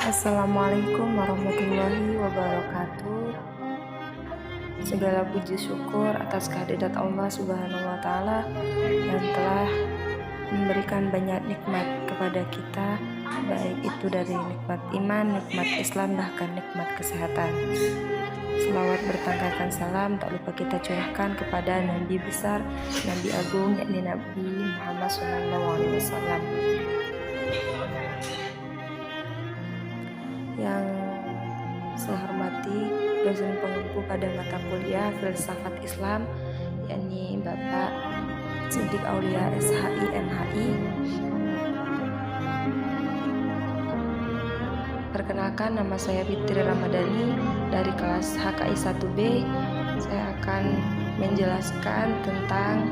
Assalamualaikum warahmatullahi wabarakatuh. Segala puji syukur atas kehadirat Allah Subhanahu wa Ta'ala yang telah memberikan banyak nikmat kepada kita, baik itu dari nikmat iman, nikmat Islam, bahkan nikmat kesehatan. Selawat bertanggalkan salam tak lupa kita curahkan kepada Nabi besar, Nabi agung, yakni Nabi Muhammad SAW. Yang saya hormati dosen pengampu pada mata kuliah Filsafat Islam, yakni Bapak Siddiq Aulia SHI MHI. Perkenalkan, nama saya Fitri Ramadhani dari kelas HKI 1B. Saya akan menjelaskan tentang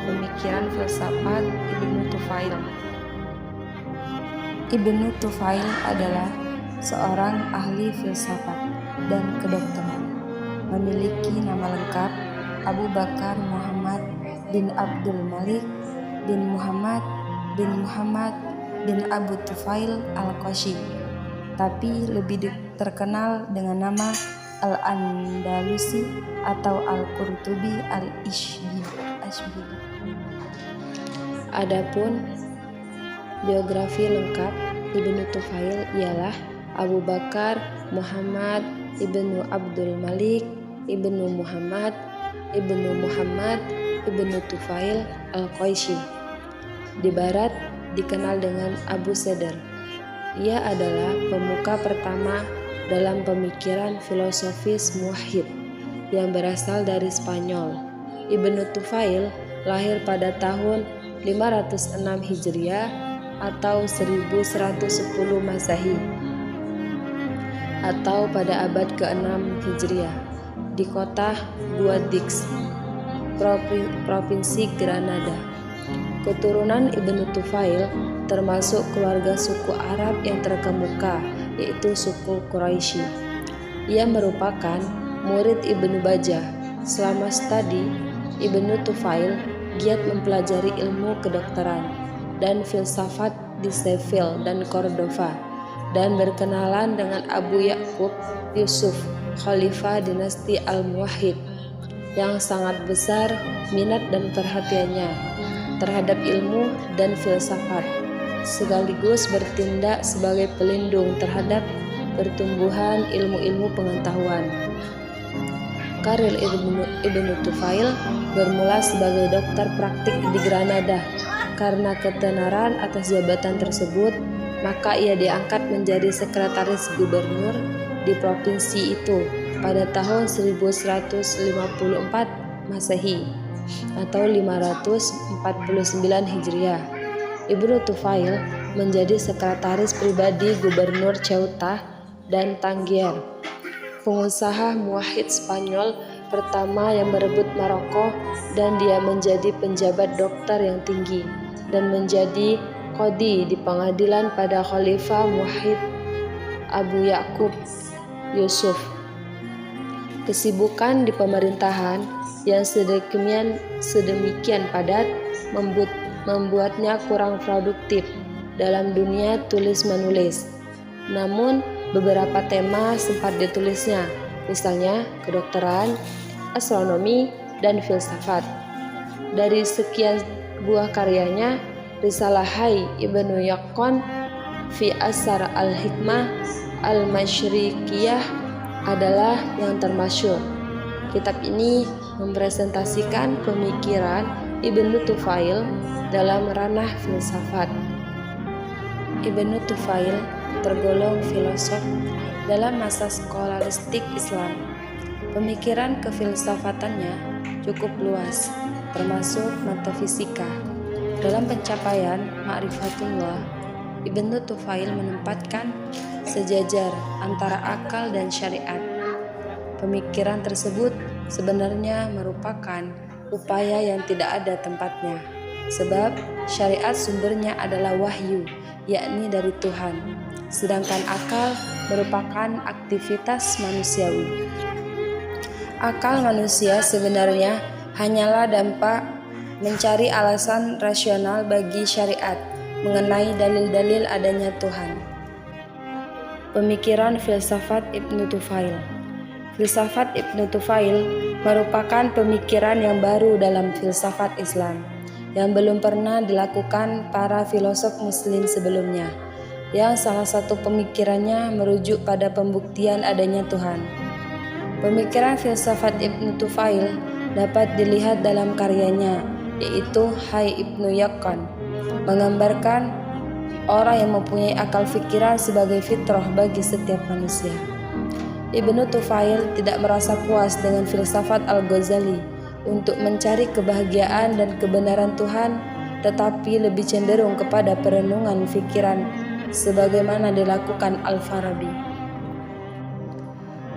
pemikiran filsafat Ibnu Tufail. Ibnu Tufail adalah seorang ahli filsafat dan kedokteran. Memiliki nama lengkap Abu Bakar Muhammad bin Abdul Malik bin Muhammad bin Abu Tufail Al-Qashi, tapi lebih terkenal dengan nama Al-Andalusi atau Al-Qurtubi Al-Ishbili. Adapun biografi lengkap Ibnu Tufail ialah Abu Bakar Muhammad ibnu Abdul Malik ibnu Muhammad ibnu Tufail Al-Qashi. Di barat dikenal dengan Abu Sadr. Ia adalah pemuka pertama dalam pemikiran filosofis muwahhid yang berasal dari Spanyol. Ibnu Tufail lahir pada tahun 506 Hijriah atau 1110 Masehi, atau pada abad ke-6 Hijriah di kota Guadix, Provinsi Granada. Keturunan Ibnu Tufail termasuk keluarga suku Arab yang terkemuka, yaitu suku Quraisy. Ia merupakan murid Ibnu Bajjah. Selama studi, Ibnu Tufail giat mempelajari ilmu kedokteran dan filsafat di Seville dan Cordova, dan berkenalan dengan Abu Ya'qub Yusuf, Khalifah dinasti Al-Muwahhid, yang sangat besar minat dan perhatiannya terhadap ilmu dan filsafat, sekaligus bertindak sebagai pelindung terhadap pertumbuhan ilmu-ilmu pengetahuan. Karir Ibnu Tufail bermula sebagai dokter praktik di Granada. Karena ketenaran atas jabatan tersebut, maka ia diangkat menjadi sekretaris gubernur di provinsi itu pada tahun 1154 Masehi atau 549 Hijriah. Ibnu Tufail menjadi sekretaris pribadi gubernur Ceuta dan Tangier, pengusaha muwahhid Spanyol pertama yang merebut Maroko, dan dia menjadi penjabat dokter yang tinggi dan menjadi qadhi di pengadilan pada Khalifah Muwahhid Abu Ya'qub Yusuf. Kesibukan di pemerintahan yang sedemikian padat membuatnya kurang produktif dalam dunia tulis-menulis. Namun beberapa tema sempat ditulisnya, misalnya kedokteran, astronomi, dan filsafat. Dari sekian buah karyanya, Risalah Hai Ibnu Yaqon fi Asar al-Hikmah al-Masyriqiyah adalah yang termasyhur. Kitab ini mempresentasikan pemikiran Ibnu Tufail dalam ranah filsafat. Ibnu Tufail tergolong filosof dalam masa skolaristik Islam. Pemikiran kefilsafatannya cukup luas, termasuk metafisika. Dalam pencapaian ma'rifatullah, Ibnu Tufail menempatkan sejajar antara akal dan syariat. Pemikiran tersebut sebenarnya merupakan upaya yang tidak ada tempatnya, sebab syariat sumbernya adalah wahyu, yakni dari Tuhan, sedangkan akal merupakan aktivitas manusiawi. Akal manusia sebenarnya hanyalah dampak mencari alasan rasional bagi syariat mengenai dalil-dalil adanya Tuhan. Pemikiran filsafat Ibnu Tufail. Filsafat Ibnu Tufail merupakan pemikiran yang baru dalam filsafat Islam yang belum pernah dilakukan para filosof muslim sebelumnya, yang salah satu pemikirannya merujuk pada pembuktian adanya Tuhan. Pemikiran filsafat Ibnu Tufail dapat dilihat dalam karyanya, yaitu Hai Ibnu Yaqan, menggambarkan orang yang mempunyai akal fikiran sebagai fitrah bagi setiap manusia. Ibnu Tufail tidak merasa puas dengan filsafat Al-Ghazali untuk mencari kebahagiaan dan kebenaran Tuhan, tetapi lebih cenderung kepada perenungan fikiran sebagaimana dilakukan Al-Farabi.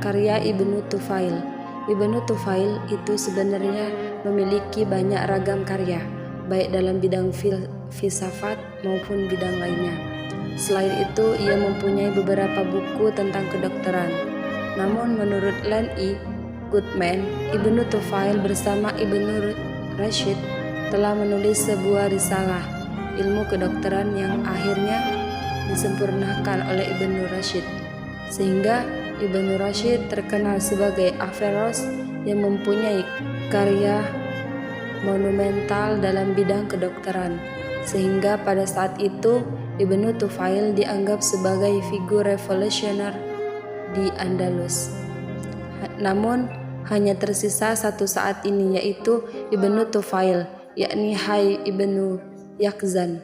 Karya Ibnu Tufail. Ibnu Tufail itu sebenarnya memiliki banyak ragam karya, baik dalam bidang filsafat maupun bidang lainnya. Selain itu, ia mempunyai beberapa buku tentang kedokteran. Namun menurut Len E. Goodman, Ibnu Tufail bersama Ibnu Rashid telah menulis sebuah risalah ilmu kedokteran yang akhirnya disempurnakan oleh Ibnu Rashid, sehingga Ibnu Rashid terkenal sebagai Averroes yang mempunyai karya monumental dalam bidang kedokteran, sehingga pada saat itu Ibnu Tufail dianggap sebagai figur revolusioner di Andalus. Namun hanya tersisa satu saat ini, yaitu Ibnu Tufail, yakni Hai Ibnu Yaqzan.